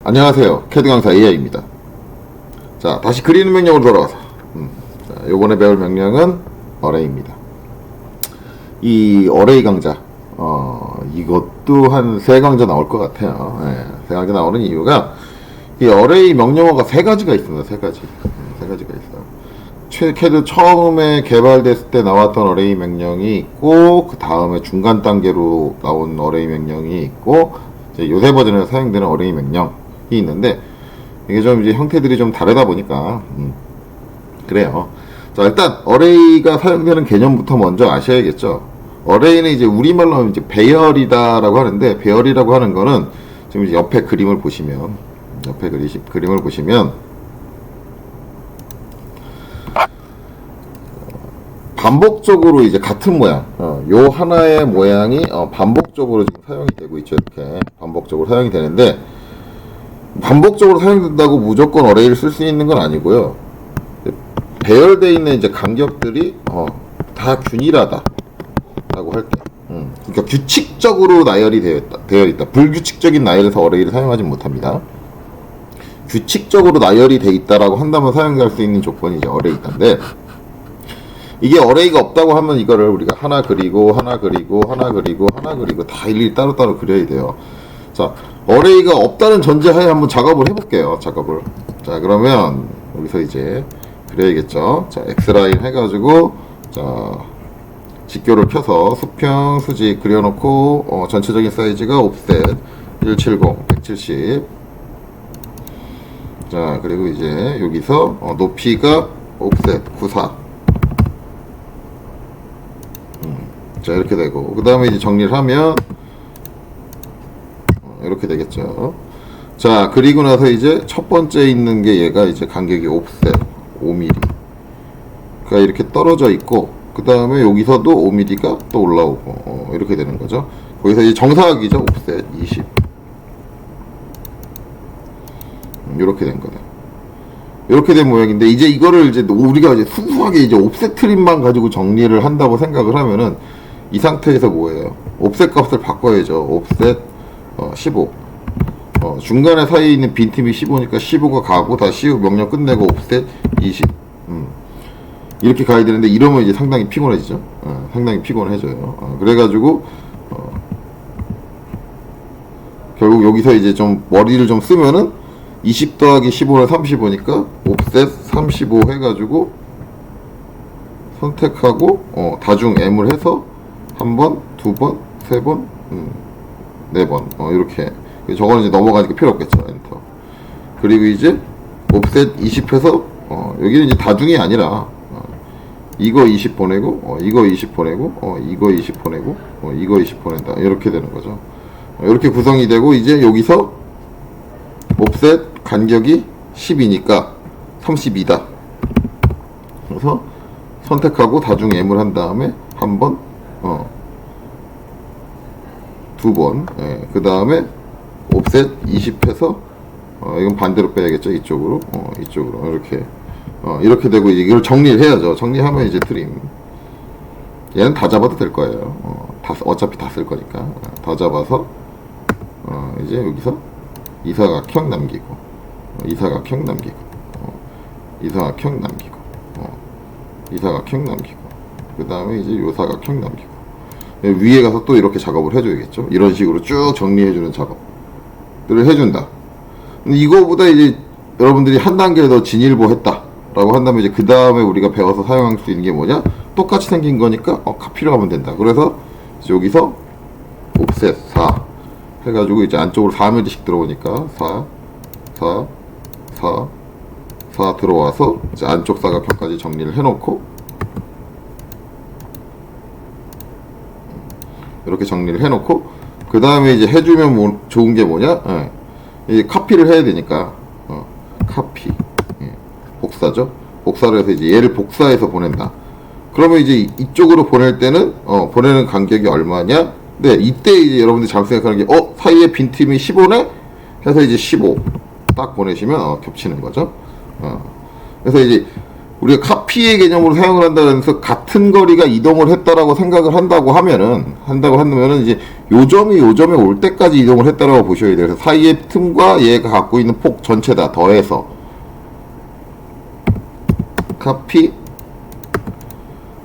안녕하세요. 캐드 강사 AI입니다. 자, 다시 그리는 명령으로 돌아와서 자, 요번에 배울 명령은 어레이입니다. 이 어레이 강좌 이것도 한 3강좌 나올 것 같아요. 네, 3강좌 나오는 이유가 이 어레이 명령어가 3가지가 있습니다. 3가지. 3가지가 있어요. 캐드 처음에 개발됐을 때 나왔던 어레이 명령이 있고, 그 다음에 중간 단계로 나온 어레이 명령이 있고, 이제 요새 버전에서 사용되는 어레이 명령이 있는데, 이게 좀 이제 형태들이 좀 다르다 보니까 그래요. 자, 일단 어레이가 사용되는 개념부터 먼저 아셔야겠죠. 어레이는 이제 우리말로 하면 이제 배열이다라고 하는데, 배열이라고 하는 거는 지금 이제 옆에 그림을 보시면, 그림을 보시면 반복적으로 이제 같은 모양, 요 하나의 모양이 반복적으로 지금 사용이 되고 있죠. 이렇게 반복적으로 사용이 되는데, 반복적으로 사용된다고 무조건 어레이를 쓸 수 있는 건 아니고요. 배열되어 있는 이제 간격들이 다 균일하다라고 할 때, 그러니까 규칙적으로 나열이 되어 있다. 불규칙적인 나열에서 어레이를 사용하지 못합니다. 규칙적으로 나열이 되어 있다라고 한다면 사용할 수 있는 조건이 이제 어레이인데, 이게 어레이가 없다고 하면 이거를 우리가 하나 그리고 하나 그리고 하나 그리고 하나 그리고 다 일일이 따로따로 그려야 돼요. 자, 어레이가 없다는 전제하에 한번 작업을 해볼게요. 작업을. 자, 그러면 여기서 이제 그려야겠죠. 자, X라인 해가지고, 자, 직교를 펴서 수평, 수직 그려놓고, 전체적인 사이즈가 옵셋 170, 170. 자, 그리고 이제 여기서 높이가 옵셋 94. 자, 이렇게 되고, 그 다음에 이제 정리를 하면 이렇게 되겠죠. 자, 그리고 나서 이제 첫 번째 있는 게 얘가 이제 간격이 옵셋 5mm 가 이렇게 떨어져 있고, 그 다음에 여기서도 5mm가 또 올라오고, 이렇게 되는 거죠. 거기서 이제 정사각이죠. 옵셋 20. 이렇게 된 거다. 이렇게 된 모양인데, 이제 이거를 이제 우리가 이제 순수하게 이제 옵셋 트림만 가지고 정리를 한다고 생각을 하면은, 이 상태에서 뭐예요? 옵셋 값을 바꿔야죠. 옵셋 15. 중간에 사이에 있는 빈틈이 15니까 15가 가고, 다시 명령 끝내고 옵셋 20. 이렇게 가야 되는데, 이러면 이제 상당히 피곤해지죠. 상당히 피곤해져요. 그래가지고 결국 여기서 이제 좀 머리를 좀 쓰면은 20 더하기 15는 35니까 옵셋 35 해가지고 선택하고 다중 M을 해서 한 번, 두 번, 세 번, 네 번, 이렇게. 저거는 이제 넘어가니까 필요 없겠죠. 엔터. 그리고 이제 옵셋 20 해서 여기는 이제 다중이 아니라 이거 20 보내고, 이거 20 보내고, 이거 20 보내고, 이거 20 보낸다. 이렇게 되는 거죠. 이렇게 구성이 되고, 이제 여기서 옵셋 간격이 10이니까 32다. 그래서 선택하고 다중 M을 한 다음에 한 번, 두 번, 그 다음에 옵셋 20 해서, 이건 반대로 빼야겠죠. 이쪽으로, 이쪽으로. 이렇게 되고, 이걸 정리를 해야죠. 정리하면 이제 트림. 얘는 다 잡아도 될 거예요. 어차피 다 쓸 거니까. 다 잡아서, 이제 여기서 이사각형 남기고, 이사각형 남기고, 이사각형 남기고, 이사각형 남기고, 그 다음에 이제 요사각형 남기고, 위에 가서 또 이렇게 작업을 해줘야겠죠. 이런 식으로 쭉 정리해주는 작업들을 해준다. 근데 이거보다 이제 여러분들이 한 단계 더 진일보 했다 라고 한다면, 이제 그 다음에 우리가 배워서 사용할 수 있는 게 뭐냐, 똑같이 생긴 거니까 카피를 하면 된다. 그래서 여기서 옵셋 4 해가지고 이제 안쪽으로 4mm씩 들어오니까 4 들어와서 이제 안쪽 사각형까지 정리를 해놓고, 이렇게 정리를 해놓고, 그 다음에 이제 해주면 좋은 게 뭐냐, 이제 카피를 해야 되니까, 카피, 복사죠. 복사를 해서 이제 얘를 복사해서 보낸다. 그러면 이제 이쪽으로 보낼 때는 보내는 간격이 얼마냐? 네, 이때 이제 여러분들이 잘 생각하는 게 사이에 빈틈이 15네? 해서 이제 15 딱 보내시면 겹치는 거죠. 그래서 이제 우리가 카피의 개념으로 사용을 한다고 해서 같은 거리가 이동을 했다라고 생각을 한다고 하면은 이제 요점이 요점에 올 때까지 이동을 했다라고 보셔야 돼요. 그래서 사이의 틈과 얘가 갖고 있는 폭 전체 다 더해서 카피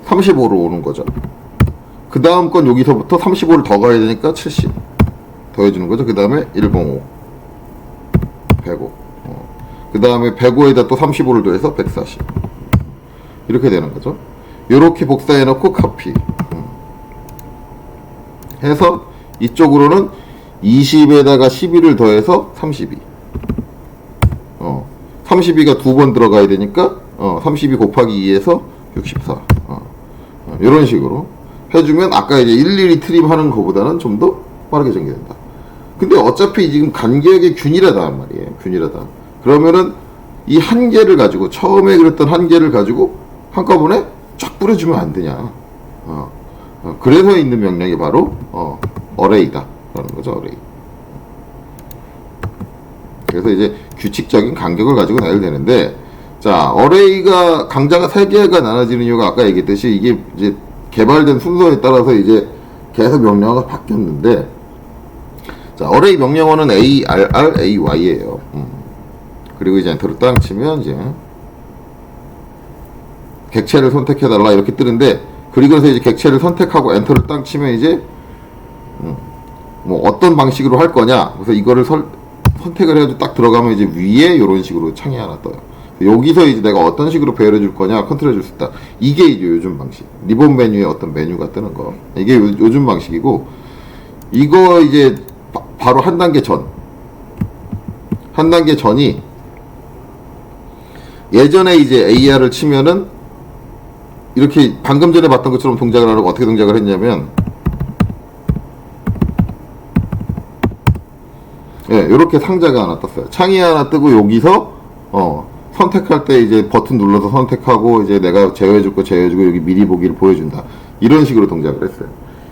35로 오는 거죠. 그 다음 건 여기서부터 35를 더 가야 되니까 70 더해주는 거죠. 그 다음에 105 105 그 다음에 105에다 또 35를 더해서 140 이렇게 되는 거죠. 요렇게 복사해 놓고 카피 해서 이쪽으로는 20에다가 12를 더해서 32 32가 두 번 들어가야 되니까 32 곱하기 2에서 64 이런 식으로 해주면 아까 이제 일일이 트림하는 것보다는 좀 더 빠르게 전개된다. 근데 어차피 지금 간격의 균일하단 말이에요. 균일하다. 그러면은 이 한 개를 가지고 처음에 그랬던 한 개를 가지고 한꺼번에 쫙 뿌려주면 안 되냐. 그래서 있는 명령이 바로 어레이다 라는 거죠. 어레이. 그래서 이제 규칙적인 간격을 가지고 나열이 되는데, 자, 어레이가 강자가 3개가 나눠지는 이유가 아까 얘기했듯이 이게 이제 개발된 순서에 따라서 이제 계속 명령어가 바뀌었는데, 자, 어레이 명령어는 ARR, AY예요. 그리고 이제 엔터를 딱 치면 이제 객체를 선택해달라 이렇게 뜨는데, 그리고 이제 객체를 선택하고 엔터를 딱 치면 이제 뭐 어떤 방식으로 할 거냐. 그래서 이거를 선택을 해가지고 딱 들어가면 이제 위에 이런 식으로 창이 하나 떠요. 여기서 이제 내가 어떤 식으로 배열해 줄 거냐 컨트롤 해 줄 수 있다. 이게 이제 요즘 방식. 리본 메뉴에 어떤 메뉴가 뜨는 거. 이게 요즘 방식이고, 이거 이제 바로 한 단계 전이 예전에 이제 AR을 치면은 이렇게 방금 전에 봤던 것처럼 동작을 하려고 어떻게 동작을 했냐면, 예, 이렇게 상자가 하나 떴어요. 창이 하나 뜨고 여기서 선택할 때 이제 버튼 눌러서 선택하고 이제 내가 제어해줄 거 제어해주고 여기 미리 보기를 보여준다. 이런 식으로 동작을 했어요.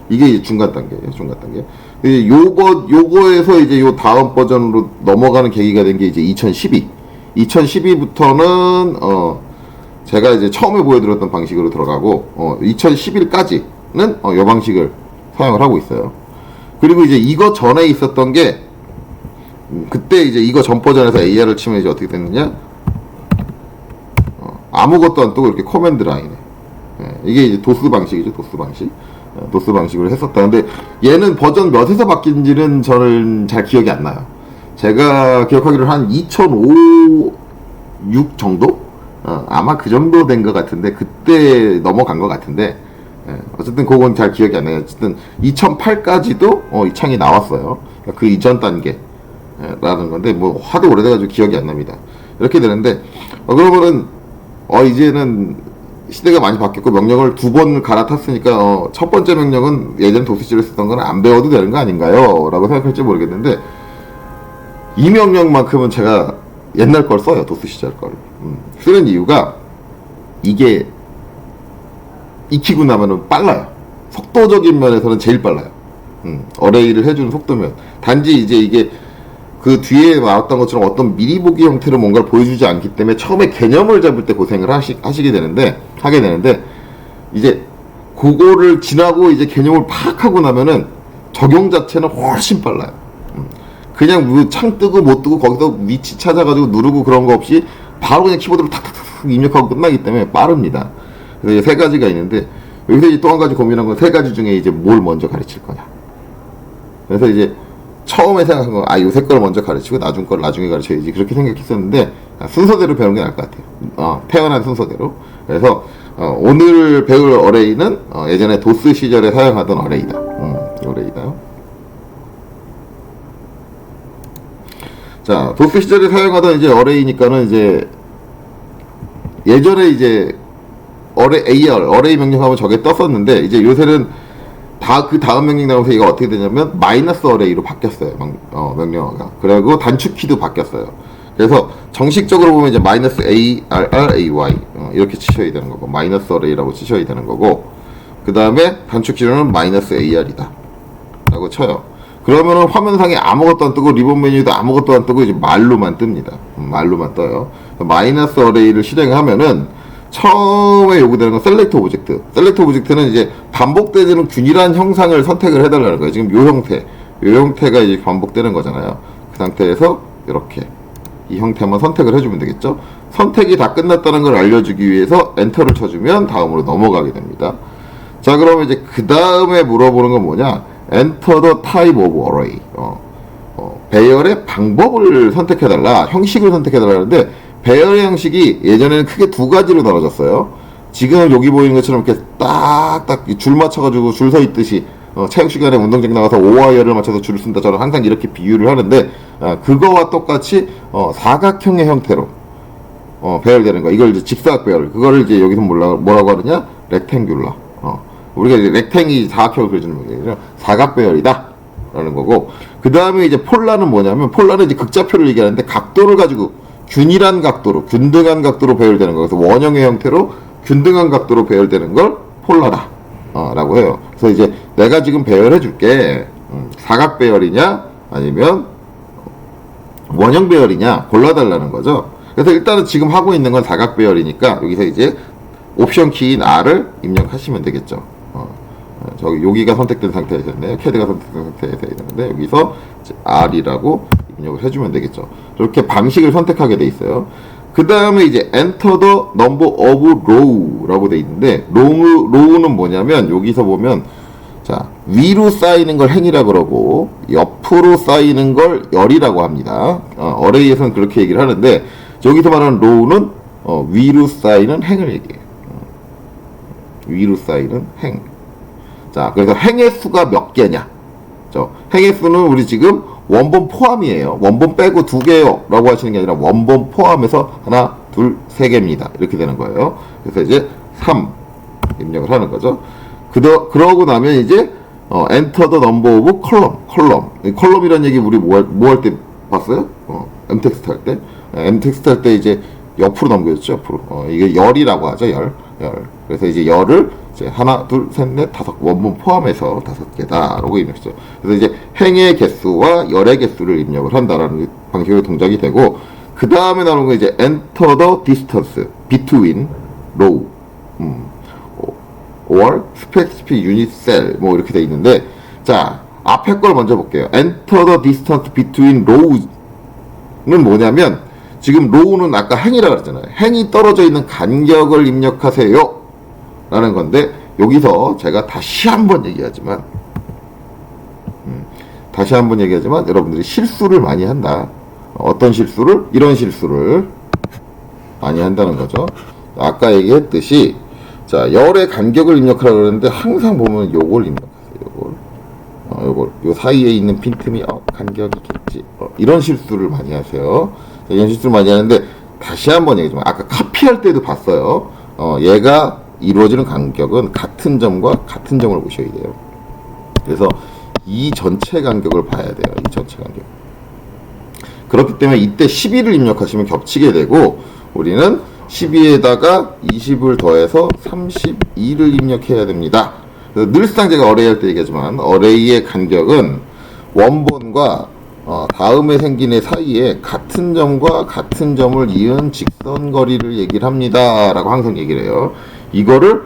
이게 이제 중간 단계예요. 중간 단계. 이제 요거에서 이제 요 다음 버전으로 넘어가는 계기가 된 게 이제 2012부터는 제가 이제 처음에 보여드렸던 방식으로 들어가고 2011까지는 요 방식을 사용을 하고 있어요. 그리고 이제 이거 전에 있었던 게 그때 이제 이거 전 버전에서 AR을 치면 이제 어떻게 됐느냐? 아무것도 안 뜨고 이렇게 커맨드 라인에. 이게 이제 도스 방식이죠. 도스 방식. 도스 방식으로 했었다. 근데 얘는 버전 몇에서 바뀐지는 저는 잘 기억이 안 나요. 제가 기억하기로는 한 2005, 6 정도? 아마 그 정도 된 것 같은데, 그때 넘어간 것 같은데, 어쨌든 그건 잘 기억이 안 나요. 어쨌든 2008까지도 이 창이 나왔어요. 그 이전 단계. 라는 건데, 뭐, 하도 오래돼가지고 기억이 안 납니다. 이렇게 되는데, 그러면은, 이제는 시대가 많이 바뀌었고, 명령을 2번 갈아탔으니까, 첫 번째 명령은 예전 도스시를 쓰던 건 안 배워도 되는 거 아닌가요? 라고 생각할지 모르겠는데, 이 명령만큼은 제가 옛날 걸 써요. 도스 시절 걸. 쓰는 이유가, 이게, 익히고 나면은 빨라요. 속도적인 면에서는 제일 빨라요. 어레이를 해주는 속도면. 단지 이제 이게, 그 뒤에 나왔던 것처럼 어떤 미리 보기 형태로 뭔가를 보여주지 않기 때문에 처음에 개념을 잡을 때 고생을 하게 되는데, 이제, 그거를 지나고 이제 개념을 파악하고 나면은 적용 자체는 훨씬 빨라요. 그냥 창 뜨고 못 뜨고 거기서 위치 찾아가지고 누르고 그런 거 없이 바로 그냥 키보드로 탁탁탁 입력하고 끝나기 때문에 빠릅니다. 그래서 이제 3가지가 있는데, 여기서 이제 또 한 가지 고민한 건 3가지 중에 이제 뭘 먼저 가르칠 거냐. 그래서 이제 처음에 생각한 건, 요새 걸 먼저 가르치고 나중 걸 나중에 가르쳐야지. 그렇게 생각했었는데, 순서대로 배우는 게 나을 것 같아요. 태어난 순서대로. 그래서, 오늘 배울 어레이는, 예전에 도스 시절에 사용하던 어레이다. 어레이다. 자, 도스 시절에 사용하던 이제 어레이니까는 이제, 예전에 이제, 어레이 명령하면 저게 떴었는데, 이제 요새는 그 다음 명령 나오면서 이거 어떻게 되냐면 마이너스 어레이로 바뀌었어요. 명령어가. 그리고 단축키도 바뀌었어요. 그래서 정식적으로 보면 이제 마이너스 ARR, AY 이렇게 치셔야 되는 거고, 마이너스 어레이라고 치셔야 되는 거고, 그 다음에 단축키로는 마이너스 AR이다 라고 쳐요. 그러면은 화면상에 아무것도 안 뜨고 리본 메뉴도 아무것도 안 뜨고 이제 말로만 뜹니다. 말로만 떠요. 마이너스 어레이를 실행하면은 처음에 요구되는 건 셀렉트 오브젝트. 셀렉트 오브젝트는 이제 반복되는 균일한 형상을 선택을 해달라는 거예요. 지금 요 형태, 요 형태가 이제 반복되는 거잖아요. 그 상태에서 이렇게 이 형태만 선택을 해주면 되겠죠. 선택이 다 끝났다는 걸 알려주기 위해서 엔터를 쳐주면 다음으로 넘어가게 됩니다. 자, 그러면 이제 그 다음에 물어보는 건 뭐냐? Enter the type of array. 배열의 방법을 선택해달라, 형식을 선택해달라는데, 배열의 형식이 예전에는 크게 두 가지로 나눠졌어요. 지금 여기 보이는 것처럼 이렇게 딱딱 줄 맞춰가지고 줄 서 있듯이, 체육 시간에 운동장 나가서 O와 열을 맞춰서 줄을 쓴다. 저는 항상 이렇게 비유를 하는데, 그거와 똑같이, 사각형의 형태로, 배열되는 거. 이걸 이제 직사각 배열. 그거를 이제 여기서 뭐라고 하느냐? 렉탱귤라. 우리가 이제 렉탱이 사각형을 그려주는 거죠. 사각 배열이다. 라는 거고. 그 다음에 이제 폴라는 뭐냐면, 폴라는 이제 극좌표를 얘기하는데, 각도를 가지고, 균일한 각도로, 균등한 각도로 배열되는 거. 그래서 원형의 형태로 균등한 각도로 배열되는 걸 폴라다. 라고 해요. 그래서 이제 내가 지금 배열해 줄게. 사각 배열이냐, 아니면 원형 배열이냐, 골라달라는 거죠. 그래서 일단은 지금 하고 있는 건 사각 배열이니까, 여기서 이제 옵션 키인 R을 입력하시면 되겠죠. 저기 여기가 선택된 상태에서 있네요. 캐드가 선택된 상태에서 있는데 여기서 R이라고 입력을 해주면 되겠죠. 이렇게 방식을 선택하게 돼 있어요. 그 다음에 이제 Enter the number of row라고 돼 있는데 row는 뭐냐면 여기서 보면 자 위로 쌓이는 걸 행이라 그러고 옆으로 쌓이는 걸 열이라고 합니다. 어레이에서는 그렇게 얘기를 하는데 여기서 말하는 row는 위로 쌓이는 행을 얘기해요. 위로 쌓이는 행. 자, 그래서 행의 수가 몇 개냐? 행의 수는 우리 지금 원본 포함이에요. 원본 빼고 2개요. 라고 하시는 게 아니라 원본 포함해서 하나, 둘, 3개입니다. 이렇게 되는 거예요. 그래서 이제 3 입력을 하는 거죠. 그러고 나면 이제, enter the number of column. 컬럼이라는 얘기 우리 뭐 할 때 봤어요? m텍스트 할 때. m텍스트 할 때 이제 옆으로 넘겨줬죠. 옆으로. 이게 열이라고 하죠. 열. 그래서 이제 열을 이제 하나, 둘, 셋, 넷, 다섯 원본 포함해서 5개다라고 입력했죠. 그래서 이제 행의 개수와 열의 개수를 입력을 한다라는 방식으로 동작이 되고 그 다음에 나오는 건 이제 enter the distance between row or specific unit cell 뭐 이렇게 돼 있는데 자 앞에 걸 먼저 볼게요. enter the distance between rows는 뭐냐면 지금 row는 아까 행이라고 그랬잖아요. 행이 떨어져 있는 간격을 입력하세요. 라는 건데, 여기서 제가 다시 한번 얘기하지만, 여러분들이 실수를 많이 한다. 어떤 실수를? 이런 실수를 많이 한다는 거죠. 아까 얘기했듯이, 자, 열의 간격을 입력하라고 그러는데, 항상 보면 요걸 입력하세요. 요 사이에 있는 빈틈이, 간격이겠지. 이런 실수를 많이 하세요. 이런 실수를 많이 하는데 다시 한번 얘기하지만 아까 카피할 때도 봤어요. 얘가 이루어지는 간격은 같은 점과 같은 점을 보셔야 돼요. 그래서 이 전체 간격을 봐야 돼요. 이 전체 간격. 그렇기 때문에 이때 12를 입력하시면 겹치게 되고 우리는 12에다가 20을 더해서 32를 입력해야 됩니다. 그래서 늘상 제가 어레이 할 때 얘기하지만 어레이의 간격은 원본과 다음에 생긴 애 사이에 같은 점과 같은 점을 이은 직선 거리를 얘기를 합니다. 라고 항상 얘기를 해요. 이거를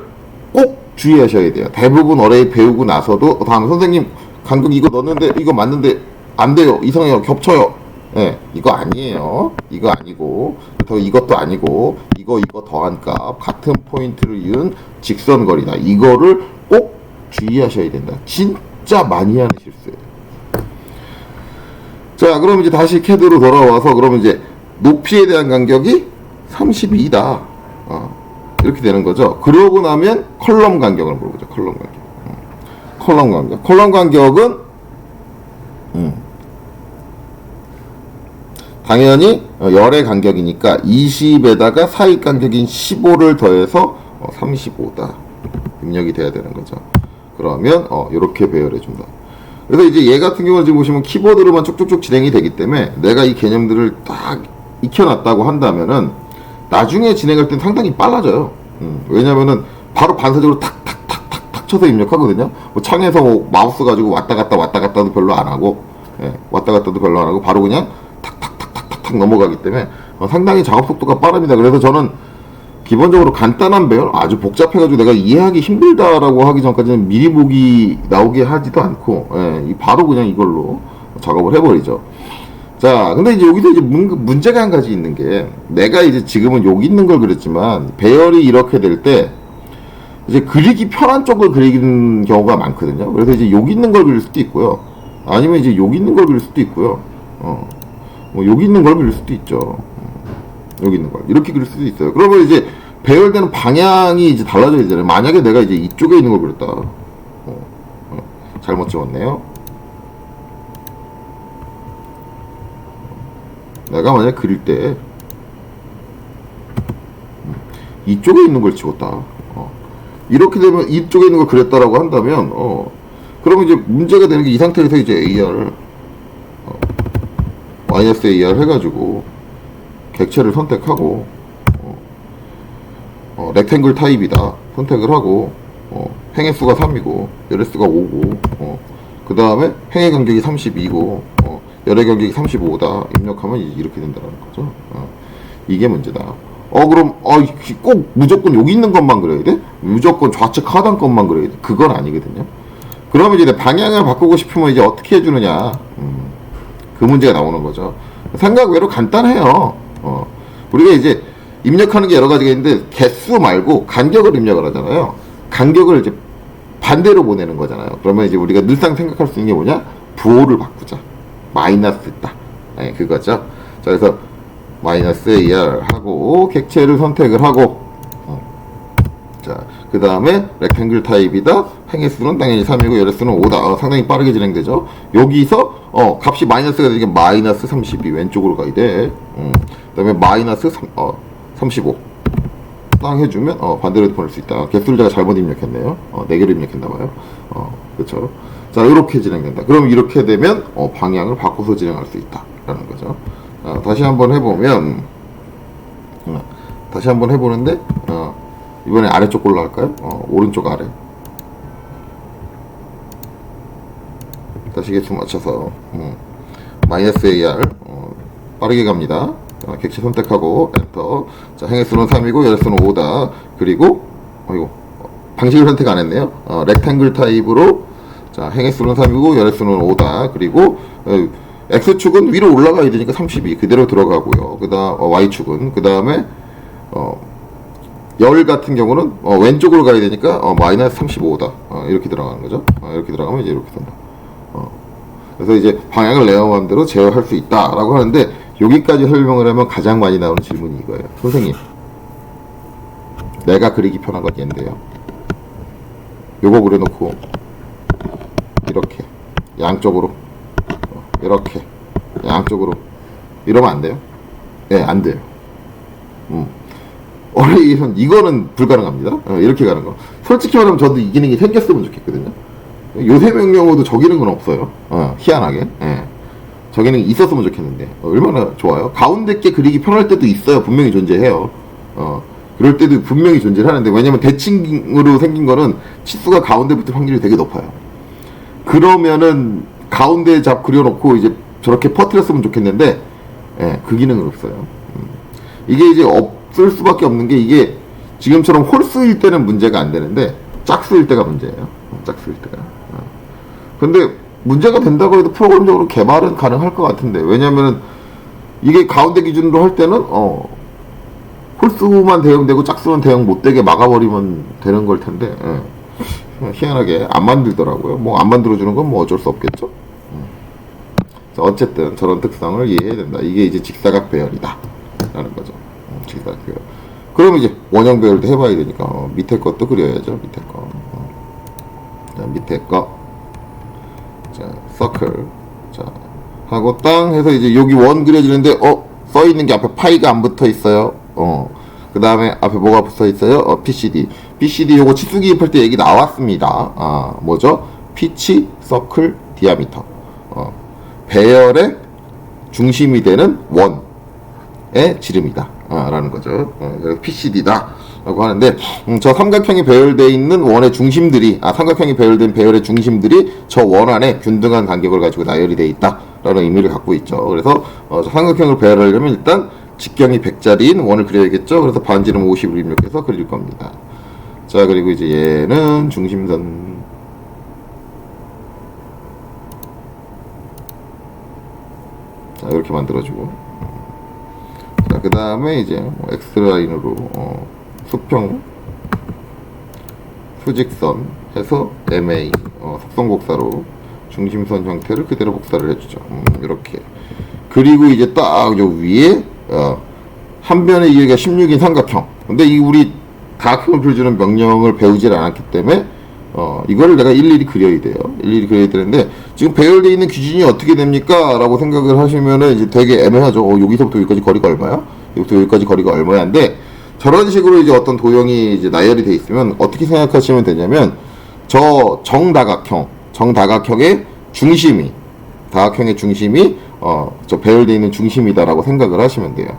꼭 주의하셔야 돼요. 대부분 어레이 배우고 나서도 다음에 선생님 간격 이거 넣었는데 이거 맞는데 안 돼요. 이상해요. 겹쳐요. 네, 이거 아니에요. 이거 아니고 이것도 아니고 이거 더한 값 같은 포인트를 이은 직선 거리다. 이거를 꼭 주의하셔야 된다. 진짜 많이 하는 실수예요. 자, 그럼 이제 다시 캐드로 돌아와서, 그러면 이제 높이에 대한 간격이 32다. 이렇게 되는 거죠. 그러고 나면 컬럼 간격을 물어보죠. 컬럼 간격. 컬럼 간격은, 당연히 열의 간격이니까 20에다가 사이 간격인 15를 더해서 35다. 입력이 돼야 되는 거죠. 그러면, 이렇게 배열해준다. 그래서 이제 얘 같은 경우는 지금 보시면 키보드로만 쭉쭉쭉 진행이 되기 때문에 내가 이 개념들을 딱 익혀놨다고 한다면은 나중에 진행할 땐 상당히 빨라져요. 왜냐면은 바로 반사적으로 탁탁탁탁탁 쳐서 입력하거든요. 뭐 창에서 뭐 마우스 가지고 왔다 갔다도 별로 안 하고, 왔다 갔다도 별로 안 하고 바로 그냥 탁탁탁탁탁 넘어가기 때문에 상당히 작업 속도가 빠릅니다. 그래서 저는 기본적으로 간단한 배열, 아주 복잡해가지고 내가 이해하기 힘들다라고 하기 전까지는 미리 보기 나오게 하지도 않고, 예, 바로 그냥 이걸로 작업을 해버리죠. 자, 근데 이제 여기서 이제 문제가 한 가지 있는 게, 내가 이제 지금은 여기 있는 걸 그렸지만, 배열이 이렇게 될 때, 이제 그리기 편한 쪽을 그리는 경우가 많거든요. 그래서 이제 여기 있는 걸 그릴 수도 있고요. 아니면 이제 여기 있는 걸 그릴 수도 있고요. 뭐 여기 있는 걸 그릴 수도 있죠. 여기 있는 걸. 이렇게 그릴 수도 있어요. 그러면 이제 배열되는 방향이 이제 달라져야 되잖아요. 만약에 내가 이제 이쪽에 있는 걸 그렸다. 잘못 찍었네요. 내가 만약에 그릴 때, 이쪽에 있는 걸 찍었다. 이렇게 되면 이쪽에 있는 걸 그렸다라고 한다면, 그러면 이제 문제가 되는 게 이 상태에서 이제 AR, 마이너스 AR 해가지고, 객체를 선택하고, 렉탱글 타입이다. 선택을 하고, 행의 수가 3이고, 열의 수가 5고, 그 다음에 행의 간격이 32고, 열의 간격이 35다. 입력하면 이렇게 된다는 거죠. 이게 문제다. 그럼, 꼭 무조건 여기 있는 것만 그려야 돼? 무조건 좌측 하단 것만 그려야 돼? 그건 아니거든요. 그러면 이제 방향을 바꾸고 싶으면 이제 어떻게 해주느냐. 그 문제가 나오는 거죠. 생각 외로 간단해요. 우리가 이제 입력하는 게 여러 가지가 있는데, 개수 말고 간격을 입력을 하잖아요. 간격을 이제 반대로 보내는 거잖아요. 그러면 이제 우리가 늘상 생각할 수 있는 게 뭐냐? 부호를 바꾸자. 마이너스 있다. 네, 그거죠. 자, 그래서 마이너스 AR 하고 객체를 선택을 하고, 자, 그 다음에 렉탱글 타입이다. 행의 수는 당연히 3이고 열의 수는 5다. 상당히 빠르게 진행되죠. 여기서 값이 마이너스가 되니까 마이너스 32 왼쪽으로 가야 돼. 그 다음에 마이너스 35 땅 해주면 반대로 보낼 수 있다. 개수를 제가 잘못 입력했네요. 4개를 입력했나봐요. 그렇죠. 자, 이렇게 진행된다. 그럼 이렇게 되면 방향을 바꿔서 진행할 수 있다 라는 거죠. 다시 한번 해보면, 다시 한번 해보는데, 이번에 아래쪽 걸로 할까요? 오른쪽 아래. 다시 개수 맞춰서, 마이너스 AR, 빠르게 갑니다. 객체 선택하고, 엔터. 자, 행의 수는 3이고, 열의 수는 5다. 그리고, 방식을 선택 안 했네요. 렉탱글 타입으로, 자, 행의 수는 3이고, 열의 수는 5다. 그리고, X축은 위로 올라가야 되니까 32 그대로 들어가고요. 그 다음, Y축은, 그 다음에, 열 같은 경우는, 왼쪽으로 가야 되니까, 마이너스 35다. 이렇게 들어가는 거죠. 이렇게 들어가면 이제 이렇게 된다. 그래서 이제 방향을 내 마음대로 제어할 수 있다라고 하는데, 여기까지 설명을 하면 가장 많이 나오는 질문이 이거예요. 선생님, 내가 그리기 편한 건 얘인데요. 요거 그려놓고, 이렇게, 양쪽으로, 이렇게, 양쪽으로, 이러면 안 돼요? 네, 안 돼요. 이거는 불가능합니다. 이렇게 가는 거. 솔직히 말하면 저도 이 기능이 생겼으면 좋겠거든요. 요새 명령어도 저 기능은 없어요. 희한하게. 저 기능이 있었으면 좋겠는데. 얼마나 좋아요. 가운데 게 그리기 편할 때도 있어요. 분명히 존재해요. 그럴 때도 분명히 존재를 하는데, 왜냐면 대칭으로 생긴 거는 치수가 가운데 붙을 확률이 되게 높아요. 그러면은 가운데 잡 그려놓고 이제 저렇게 퍼뜨렸으면 좋겠는데, 그 기능은 없어요. 이게 이제 없을 수밖에 없는 게, 이게 지금처럼 홀수일 때는 문제가 안 되는데 짝수일 때가 문제예요. 짝수일 때가. 근데 문제가 된다고 해도 프로그램적으로 개발은 가능할 것 같은데, 왜냐면은 이게 가운데 기준으로 할 때는 홀수만 대응되고 짝수는 대응 못 되게 막아버리면 되는 걸 텐데, 희한하게 안 만들더라고요. 뭐 안 만들어주는 건 뭐 어쩔 수 없겠죠. 자, 어쨌든 저런 특성을 이해해야 된다. 이게 이제 직사각 배열이다 라는 거죠. 직사각 배열. 그럼 이제 원형 배열도 해봐야 되니까 밑에 것도 그려야죠. 밑에 거. 자, 밑에 거. 자, 서클. 자, 하고 땅 해서 이제 여기 원 그려지는데 써있는 게 앞에 파이가 안 붙어 있어요. 그 다음에 앞에 뭐가 붙어 있어요? PCD. PCD 요거 치수 기입할 때 얘기 나왔습니다. 뭐죠? 피치, 서클, 디아미터. 배열의 중심이 되는 원의 지름이다. 라는 거죠. 그래서 PCD다. 라고 하는데, 저 삼각형이 배열되어 있는 원의 중심들이, 삼각형이 배열된 배열의 중심들이 저 원 안에 균등한 간격을 가지고 나열이 되어 있다. 라는 의미를 갖고 있죠. 그래서, 저 삼각형을 배열하려면 일단 직경이 100짜리인 원을 그려야겠죠. 그래서 반지름 50을 입력해서 그릴 겁니다. 자, 그리고 이제 얘는 중심선. 자, 이렇게 만들어주고. 자, 그 다음에 이제 뭐 X라인으로 수평, 수직선 해서 MA 속성곡사로 중심선 형태를 그대로 복사를 해주죠. 이렇게. 그리고 이제 딱 요 위에 한 변의 길이가 16인 삼각형. 근데 이 우리 다각형을 그려주는 명령을 배우질 않았기 때문에 이거를 내가 일일이 그려야 돼요. 일일이 그려야 되는데 지금 배열되어 있는 기준이 어떻게 됩니까? 라고 생각을 하시면은 이제 되게 애매하죠. 여기서부터 여기까지 거리가 얼마야? 여기부터 여기까지 거리가 얼마야인데 저런 식으로 이제 어떤 도형이 이제 나열이 돼 있으면 어떻게 생각하시면 되냐면 저 정다각형의 중심이 저 배열되어 있는 중심이다라고 생각을 하시면 돼요.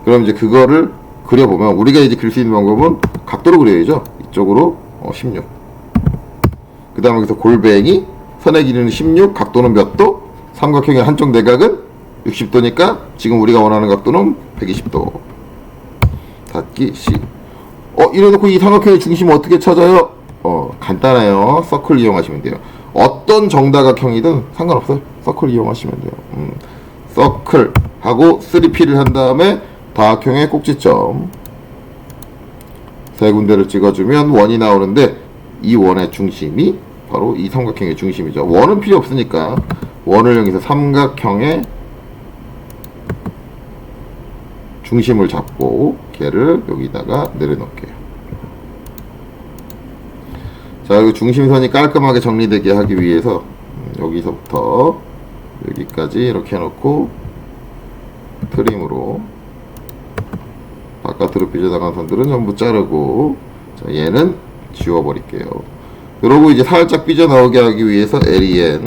그럼 이제 그거를 그려보면 우리가 이제 그릴 수 있는 방법은 각도로 그려야죠. 이쪽으로 16. 그 다음에 여기서 골뱅이 선의 길이는 16, 각도는 몇 도? 삼각형의 한쪽 내각은 60도니까 지금 우리가 원하는 각도는 120도. 닫기 C. 이래놓고 이 삼각형의 중심을 어떻게 찾아요? 간단해요. 서클 이용하시면 돼요. 어떤 정다각형이든 상관없어요. 서클 이용하시면 돼요. 서클 하고 3P를 한 다음에 다각형의 꼭지점 세 군데를 찍어주면 원이 나오는데 이 원의 중심이 바로 이 삼각형의 중심이죠. 원은 필요 없으니까 원을 이용해서 삼각형의 중심을 잡고 걔를 여기다가 내려놓을게요. 자, 그리고 중심선이 깔끔하게 정리되게 하기 위해서 여기서부터 여기까지 이렇게 해놓고 트림으로 바깥으로 삐져나간 선들은 전부 자르고, 자, 얘는 지워버릴게요. 그러고 이제 살짝 삐져나오게 하기 위해서 LEN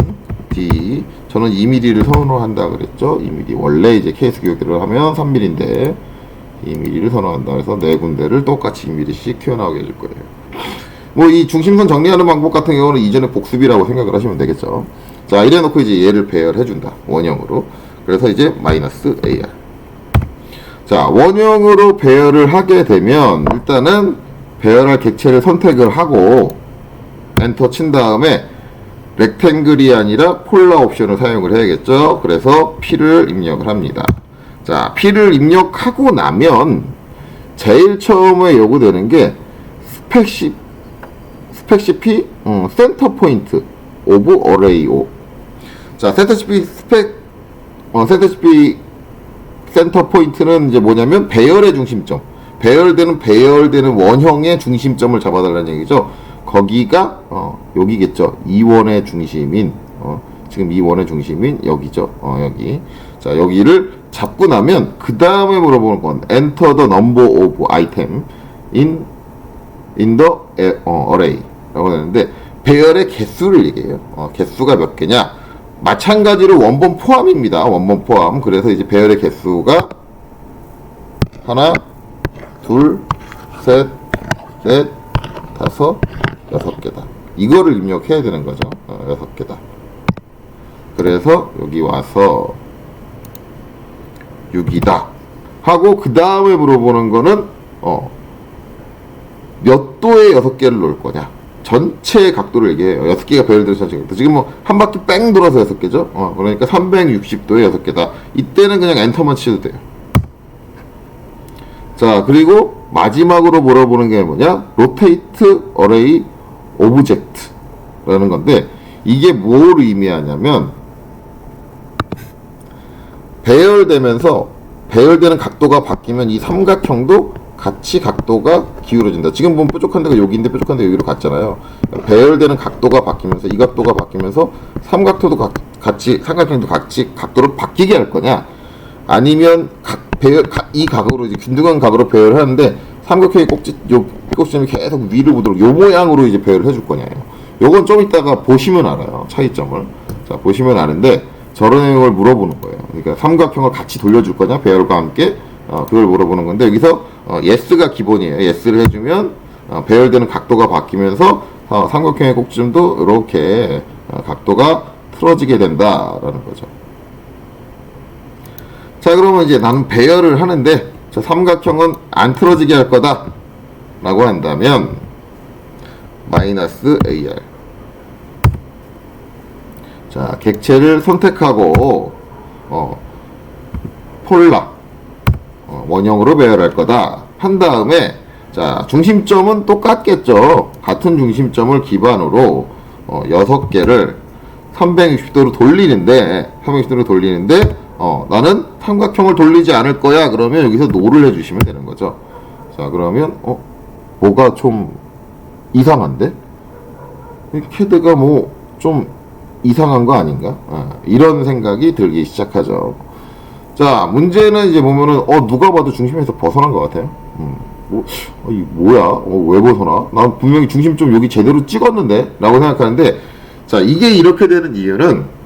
D, 저는 2mm를 선호한다 그랬죠. 2mm. 원래 이제 케이스 교육을 하면 3mm인데 2mm를 선호한다. 그래서 네 군데를 똑같이 2mm씩 튀어나오게 해줄 거예요. 뭐 이 중심선 정리하는 방법 같은 경우는 이전에 복습이라고 생각을 하시면 되겠죠. 자, 이래 놓고 이제 얘를 배열해준다. 원형으로. 그래서 이제 마이너스 AR. 자, 원형으로 배열을 하게 되면 일단은 배열할 객체를 선택을 하고 엔터 친 다음에 렉탱글이 아니라 폴라 옵션을 사용을 해야겠죠. 그래서 P를 입력을 합니다. 자, P를 입력하고 나면 제일 처음에 요구되는 게 스펙CP 센터 포인트 오브 어레이 O. 자, 센터CP 센터 포인트는 이제 뭐냐면 배열의 중심점, 배열되는 원형의 중심점을 잡아달라는 얘기죠. 거기가 여기겠죠. 이 원의 중심인 지금 이 원의 중심인 여기죠. 여기. 자, 여기를 잡고 나면 그 다음에 물어보는 건 Enter the number of item in the array라고 하는데 배열의 개수를 얘기해요. 개수가 몇 개냐? 마찬가지로 원본 포함입니다. 원본 포함. 그래서 이제 배열의 개수가 하나, 둘, 셋, 넷, 다섯, 6개다. 이거를 입력해야 되는 거죠. 6개다. 그래서 여기 와서 6이다 하고 그 다음에 물어보는 거는 몇 도에 6개를 놓을 거냐. 전체 각도를 얘기해요. 6개가 배열돼서 전체 각도. 지금 뭐 한 바퀴 뺑 돌아서 6개죠. 그러니까 360도에 6개다. 이때는 그냥 엔터만 치셔도 돼요. 자, 그리고 마지막으로 물어보는 게 뭐냐? 로테이트 어레이 오브젝트라는 건데 이게 뭘 의미하냐면 배열되면서 배열되는 각도가 바뀌면 이 삼각형도 같이 각도가 기울어진다. 지금 보면 뾰족한 데가 여기인데 뾰족한 데가 여기로 갔잖아요. 배열되는 각도가 바뀌면서 이 각도가 바뀌면서 삼각형도 같이 각도를 바뀌게 할 거냐? 아니면 이 각으로 이제 균등한 각으로 배열하는데 삼각형의 꼭지점이 계속 위로 보도록 요 모양으로 이제 배열을 해줄 거냐요. 요건 좀 이따가 보시면 알아요. 차이점을. 자, 보시면 아는데 저런 내용을 물어보는 거예요. 그러니까 삼각형을 같이 돌려줄 거냐? 배열과 함께. 그걸 물어보는 건데 여기서 yes가 기본이에요. yes를 해주면 배열되는 각도가 바뀌면서 삼각형의 꼭지점도 이렇게 각도가 틀어지게 된다라는 거죠. 자, 그러면 이제 나는 배열을 하는데 저 삼각형은 안 틀어지게 할 거다 라고 한다면 마이너스 AR. 자, 객체를 선택하고 폴라 원형으로 배열할 거다 한 다음에, 자, 중심점은 똑같겠죠. 같은 중심점을 기반으로 6개를 360도로 돌리는데 나는 삼각형을 돌리지 않을 거야. 그러면 여기서 노를 해주시면 되는 거죠. 자, 그러면 뭐가 좀 이상한데? 이 캐드가 뭐 좀 이상한 거 아닌가? 이런 생각이 들기 시작하죠. 자, 문제는 이제 보면은 누가 봐도 중심에서 벗어난 것 같아요. 뭐야? 왜 벗어나? 난 분명히 중심점 여기 제대로 찍었는데? 라고 생각하는데, 자, 이게 이렇게 되는 이유는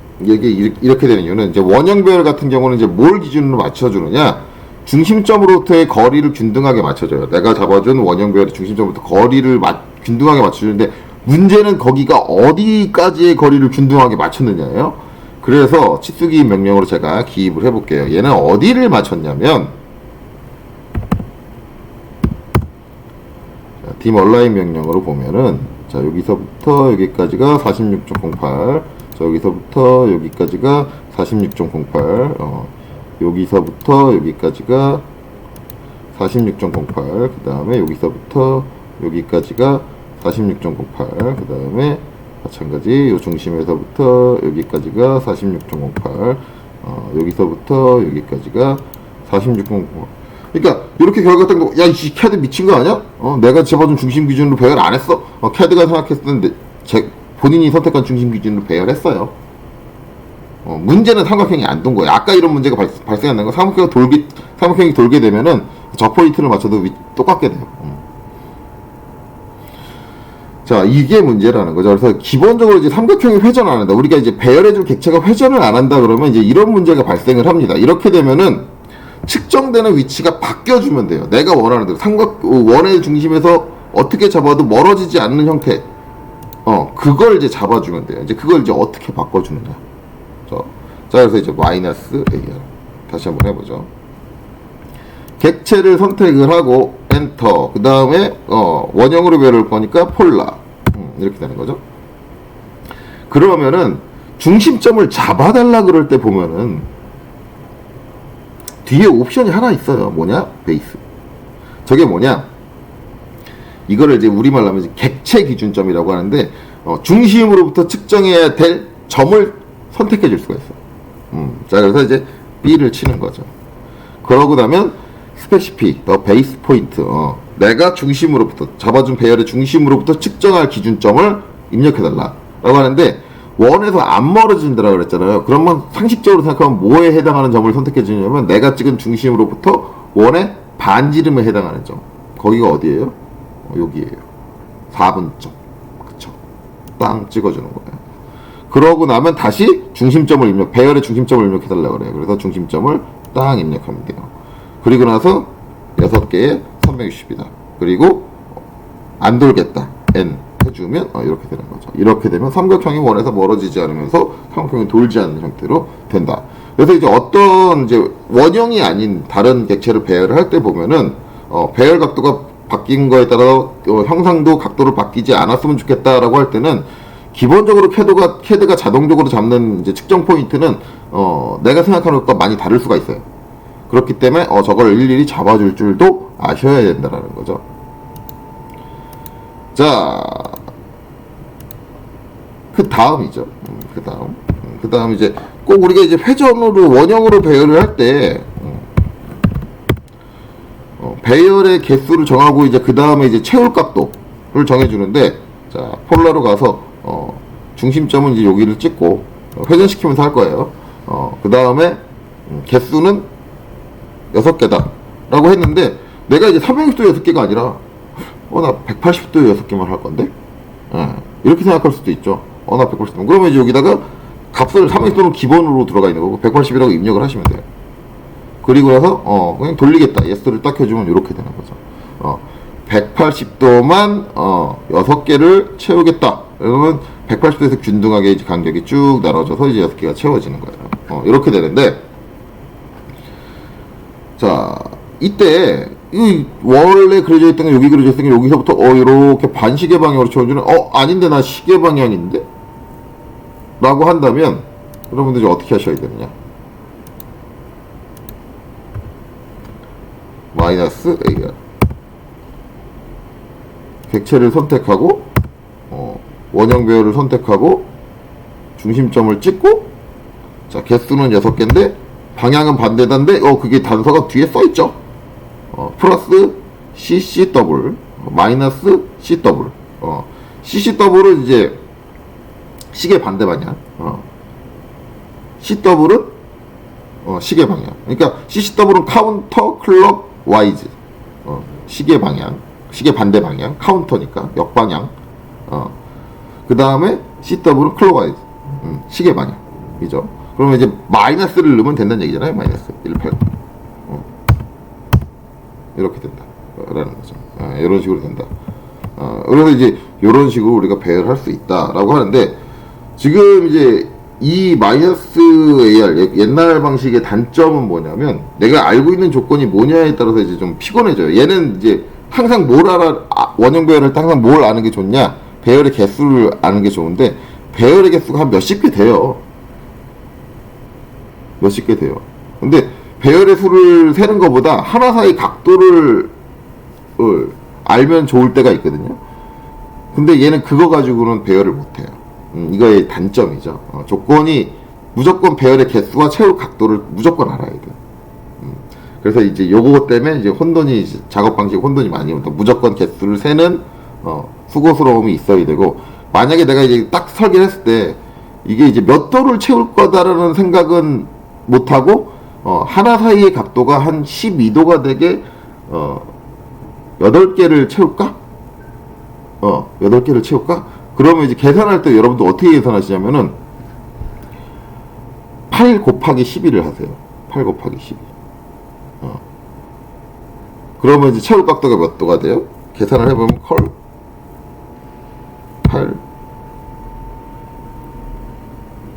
이제 원형 배열 같은 경우는 이제 뭘 기준으로 맞춰주느냐? 중심점으로부터의 거리를 균등하게 맞춰줘요. 내가 잡아준 원형 배열의 중심점부터 거리를 균등하게 맞춰주는데, 문제는 거기가 어디까지의 거리를 균등하게 맞췄느냐예요. 그래서 치수기입 명령으로 제가 기입을 해볼게요. 얘는 어디를 맞췄냐면, dim align 명령으로 보면은, 자, 여기서부터 여기까지가 46.08, 자, 여기서부터 여기까지가 46.08, 여기서부터 여기까지가 46.08, 그 다음에 여기서부터 여기까지가 46.08, 그 다음에 마찬가지 요 중심에서부터 여기까지가 46.08, 여기서부터 여기까지가 46.08. 그러니까 이렇게 결과가 거, 야, 이 캐드 미친 거 아니야? 내가 잡아준 중심 기준으로 배열 안 했어? 캐드가 생각했었는데 본인이 선택한 중심 기준으로 배열했어요. 문제는 삼각형이 안 돈 거예요. 아까 이런 문제가 발생한다는 건 삼각형이 돌게 되면은 저 포인트를 맞춰도 똑같게 돼요. 자, 이게 문제라는 거죠. 그래서 기본적으로 이제 삼각형이 회전 안 한다. 우리가 이제 배열해줄 객체가 회전을 안 한다 그러면 이제 이런 문제가 발생을 합니다. 이렇게 되면은 측정되는 위치가 바뀌어주면 돼요. 내가 원하는 대로 원의 중심에서 어떻게 잡아도 멀어지지 않는 형태. 그걸 이제 잡아주면 돼요. 이제 그걸 이제 어떻게 바꿔주느냐. 자, 그래서 이제 마이너스 AR. 다시 한번 해보죠. 객체를 선택을 하고 엔터. 그 다음에 원형으로 배열할 거니까 폴라. 이렇게 되는 거죠. 그러면은 중심점을 잡아달라 그럴 때 보면은 뒤에 옵션이 하나 있어요. 뭐냐? 베이스. 저게 뭐냐? 이거를 이제 우리말로 하면 객체 기준점이라고 하는데, 중심으로부터 측정해야 될 점을 선택해 줄 수가 있어요. 자, 그래서 이제 B를 치는 거죠. 그러고 나면 스페시피, 더 베이스 포인트. 내가 중심으로부터, 잡아준 배열의 중심으로부터 측정할 기준점을 입력해달라. 라고 하는데, 원에서 안 멀어진다라고 그랬잖아요. 그러면 상식적으로 생각하면 뭐에 해당하는 점을 선택해 주냐면, 내가 찍은 중심으로부터 원의 반지름에 해당하는 점. 거기가 어디예요? 여기에요. 4분점. 그쵸. 땅 찍어주는 거예요. 그러고 나면 다시 중심점을 배열의 중심점을 입력해달라고 그래요. 그래서 중심점을 땅 입력하면 돼요. 그리고 나서 6개의 360이다. 그리고 안 돌겠다. N 해주면 이렇게 되는 거죠. 이렇게 되면 삼각형이 원에서 멀어지지 않으면서 삼각형이 돌지 않는 형태로 된다. 그래서 이제 어떤 이제 원형이 아닌 다른 객체를 배열을 할 때 보면은 배열 각도가 바뀐 거에 따라 형상도 각도를 바뀌지 않았으면 좋겠다라고 할 때는 기본적으로 캐드가 자동적으로 잡는 이제 측정 포인트는 내가 생각하는 것과 많이 다를 수가 있어요. 그렇기 때문에 저걸 일일이 잡아줄 줄도 아셔야 된다라는 거죠. 자, 그 다음이죠. 그 다음 이제 꼭 우리가 이제 회전으로 원형으로 배열을 할 때 배열의 개수를 정하고 이제 그 다음에 이제 채울 각도를 정해주는데, 자, 폴라로 가서 중심점은 이제 여기를 찍고 회전시키면서 할 거예요. 그 다음에 개수는 6개다 라고 했는데, 내가 이제 360도 6개가 아니라 나 180도 6개만 할 건데, 이렇게 생각할 수도 있죠. 나 180도. 그러면 이제 여기다가 값을 360도는 기본으로 들어가 있는 거고 180이라고 입력을 하시면 돼요. 그리고 나서 그냥 돌리겠다. 예스를 딱 해주면 이렇게 되는 거죠. 180도만 6개를 채우겠다. 그러면 180도에서 균등하게 이제 간격이 쭉 나눠져서 이제 6개가 채워지는 거예요. 이렇게 되는데, 자, 이때 이 원래 그려져 있던 게 여기 그려져 있던 게 여기서부터 이렇게 반시계 방향으로 쳐주는 아닌데 나 시계 방향인데? 라고 한다면 여러분들이 어떻게 하셔야 되느냐? 마이너스 AR 객체를 선택하고 원형 배열을 선택하고 중심점을 찍고 자 개수는 6개인데 방향은 반대단데 그게 단서가 뒤에 써있죠. 플러스 CCW 마이너스 CW CCW는 이제 시계 반대 방향 CW는 시계 방향. 그러니까 CCW는 카운터 클럭 와이즈 시계 방향 시계 반대 방향 카운터니까 역방향 그 다음에 CW는 클럭 와이즈 시계 방향이죠. 그러면 이제 마이너스를 넣으면 된다는 얘기잖아요. 마이너스 180 이렇게 된다 라는 거죠. 이런 식으로 된다. 그래서 이제 이런 식으로 우리가 배열할 수 있다 라고 하는데 지금 이제 이 마이너스 AR 옛날 방식의 단점은 뭐냐면 내가 알고 있는 조건이 뭐냐에 따라서 이제 좀 피곤해져요. 얘는 이제 항상 뭘 원형 배열할 때 항상 뭘 아는 게 좋냐, 배열의 개수를 아는 게 좋은데 배열의 개수가 한 몇십 개 돼요. 몇십 개 돼요. 근데 배열의 수를 세는 것보다 하나 사이 각도를 알면 좋을 때가 있거든요. 근데 얘는 그거 가지고는 배열을 못해요. 이거의 단점이죠. 조건이 무조건 배열의 개수와 채울 각도를 무조건 알아야 돼요. 그래서 이제 요거 때문에 이제 혼돈이 작업 방식 혼돈이 많이 온다. 무조건 개수를 세는 수고스러움이 있어야 되고 만약에 내가 이제 딱 설계를 했을 때 이게 이제 몇 도를 채울 거다라는 생각은 못 하고 하나 사이의 각도가 한 12도가 되게 8개를 채울까? 8개를 채울까? 그러면 이제 계산할 때 여러분들 어떻게 계산하시냐면은 8 곱하기 12를 하세요. 8 곱하기 12. 그러면 이제 채울 각도가 몇 도가 돼요? 계산을 해보면 8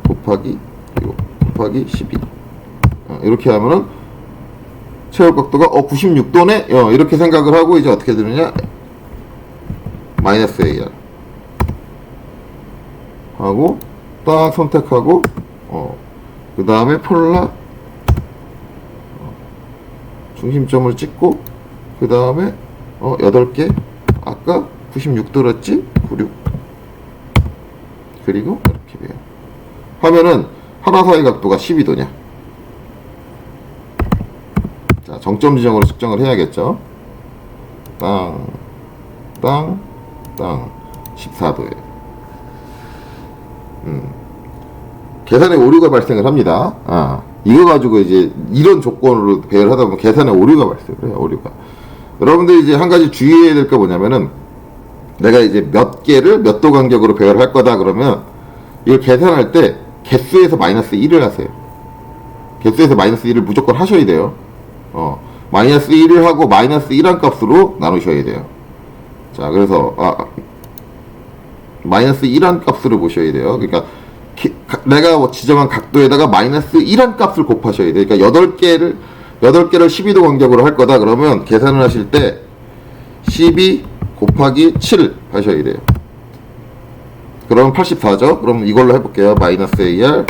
곱하기 6 곱하기 12 이렇게 하면은 채울 각도가 96도네? 이렇게 생각을 하고 이제 어떻게 되느냐? 마이너스 AR 하고 딱 선택하고 그 다음에 폴라 중심점을 찍고 그 다음에 8개 아까 96도랬지? 96 그리고 이렇게 돼요. 하면은 하나 사이 각도가 12도냐? 자, 정점 지정으로 측정을 해야겠죠? 땅 14도예요. 계산에 오류가 발생을 합니다. 이거 가지고 이제 이런 조건으로 배열하다 보면 계산에 오류가 발생을 해요. 오류가. 여러분들이 이제 한 가지 주의해야 될 게 뭐냐면은 내가 이제 몇 개를 몇 도 간격으로 배열할 거다 그러면 이걸 계산할 때 개수에서 마이너스 1을 하세요. 개수에서 마이너스 1을 무조건 하셔야 돼요. 마이너스 1을 하고 마이너스 1한 값으로 나누셔야 돼요. 자, 그래서 마이너스 1한 값으로 보셔야 돼요. 그러니까 내가 지정한 각도에다가 마이너스 1한 값을 곱하셔야 돼요. 그러니까 8개를 12도 간격으로 할 거다 그러면 계산을 하실 때 12 곱하기 7 하셔야 돼요. 그럼 84죠. 그럼 이걸로 해볼게요. 마이너스 AR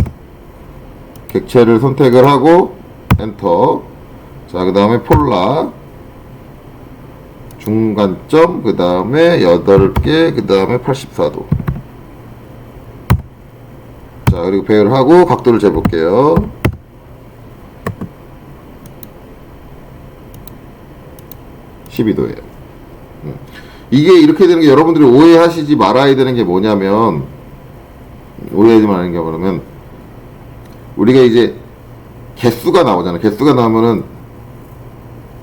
객체를 선택을 하고 엔터. 자, 그 다음에 폴라 중간점, 그 다음에 8개, 그 다음에 84도. 자, 그리고 배열하고 각도를 재볼게요. (12도예요) 이게 이렇게 되는 게 여러분들이 오해하시지 말아야 되는 게 뭐냐면, 오해하지 말아야 되는 게 뭐냐면, 우리가 이제 개수가 나오잖아요. 개수가 나오면은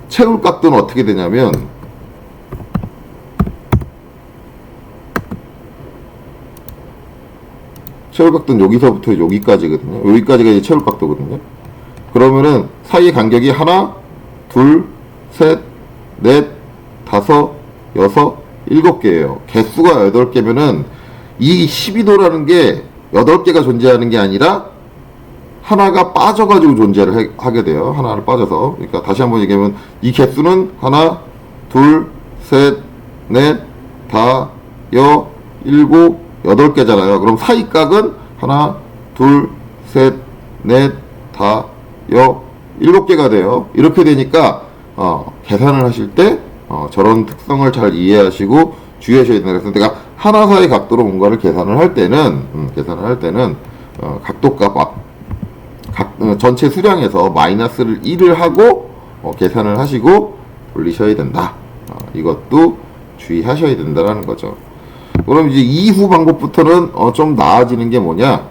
채울 각도는 어떻게 되냐면, 채울 각도는 여기서부터 여기까지거든요. 여기까지가 이제 채울 각도거든요. 그러면은 사이의 간격이 하나, 둘, 셋, 넷, 다섯, 여섯, 7개예요. 개수가 8개면은 이 12도라는 게 8개가 존재하는 게 아니라 하나가 빠져가지고 존재를 하게 돼요. 하나를 빠져서. 그러니까 다시 한번 얘기하면 이 개수는 하나, 둘, 셋, 넷, 다, 여, 일곱, 여덟 개잖아요. 그럼 사이각은 하나, 둘, 셋, 넷, 다, 여, 일곱 개가 돼요. 이렇게 되니까 계산을 하실 때 저런 특성을 잘 이해하시고 주의하셔야 된다. 그래서 내가 하나 사이 각도로 뭔가를 계산을 할 때는 각도값 전체 수량에서 마이너스를 1을 하고 계산을 하시고 올리셔야 된다. 이것도 주의하셔야 된다라는 거죠. 그럼 이제 이후 방법부터는 좀 나아지는 게 뭐냐?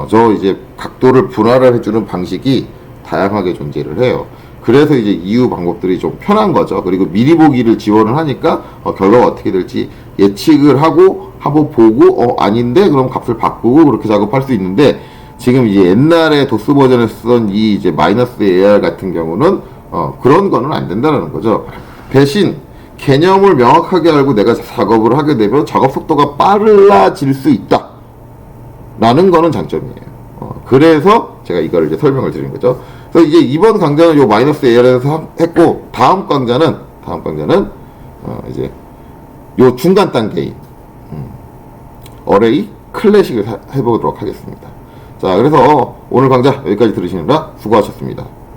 저 이제 각도를 분할을 해주는 방식이 다양하게 존재를 해요. 그래서 이제 이후 방법들이 좀 편한 거죠. 그리고 미리 보기를 지원을 하니까 결과가 어떻게 될지 예측을 하고 한번 보고 아닌데 그럼 값을 바꾸고 그렇게 작업할 수 있는데 지금 이제 옛날에 도스 버전에 쓰던 이 이제 마이너스 AR 같은 경우는 그런 거는 안 된다는 거죠. 대신 개념을 명확하게 알고 내가 작업을 하게 되면 작업 속도가 빨라질 수 있다 라는 거는 장점이에요. 그래서 제가 이걸 이제 설명을 드린 거죠. 그래서 이제 이번 강좌는 요 마이너스 AR에서 했고 다음 강좌는 이제 요 중간 단계인 어레이 클래식을 해보도록 하겠습니다. 자, 그래서 오늘 강좌 여기까지 들으시느라 수고하셨습니다.